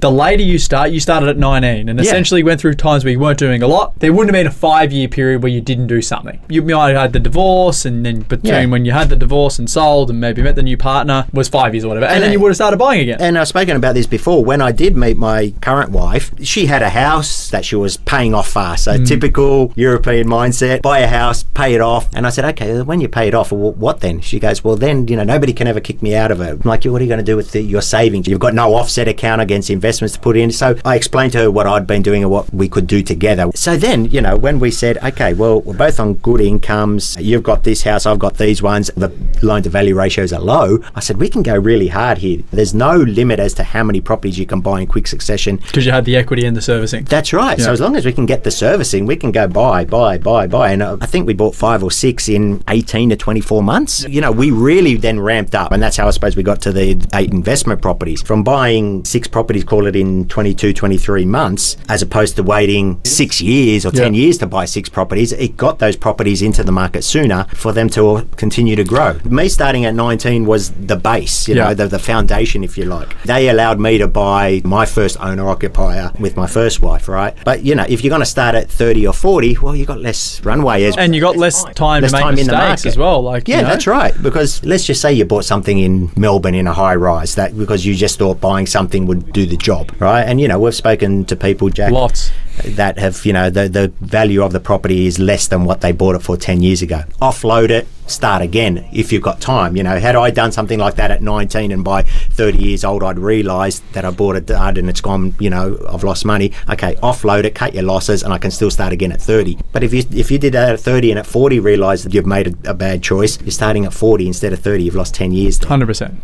The later you started at 19 and essentially went through times where you weren't doing a lot. There wouldn't have been a 5-year period where you didn't do something. You might have had the divorce, and then between when you had the divorce and sold and maybe met the new partner was 5 years or whatever. And then you would have started buying again. And I've spoken about this before. When I did meet my current wife, she had a house that she was paying off fast. So typical European mindset, buy a house, pay it off. And I said, okay, when you pay it off, well, what then? She goes, well, then, nobody can ever kick me out of it. I'm like, what are you going to do with your savings? You've got no offset account against investments to put in. So I explained to her what I'd been doing and what we could do together. So then, when we said, okay, well, we're both on good incomes. You've got this house, I've got these ones. The loan to value ratios are low. I said, we can go really hard here. There's no limit as to how many properties you can buy in quick succession. Because you had the equity and the servicing. That's right. Yeah. So as long as we can get the servicing, we can go buy. And I think we bought 5 or 6 in 18 to 24 months. We really then ramped up. And that's how I suppose we got to the 8 investment properties. From buying 6 properties, call it in 22, 23 months, as opposed to waiting 6 years or 10 years to buy 6 properties, it got those properties into the market sooner for them to continue to grow. Me starting at 19 was the base, the foundation, if you like. They allowed me to buy my first owner-occupier with my first wife, right? But, if you're going to start at 30 or 40, well, you got less runway. And you got less time to make mistakes as well. That's right. Because let's just say you bought something in Melbourne in a high rise, that because you just thought buying something would do the job, right? And, we've spoken to people, Jack, lots, that have, the value of the property is less than what they bought it for 10 years ago. Offload it, start again if you've got time. Had I done something like that at 19 and by 30 years old I'd realised that I bought it dud and it's gone, I've lost money. Okay, offload it, cut your losses, and I can still start again at 30. But if you did that at 30 and at 40 realised that you've made a bad choice, you're starting at 40 instead of 30, you've lost 10 years. 100%.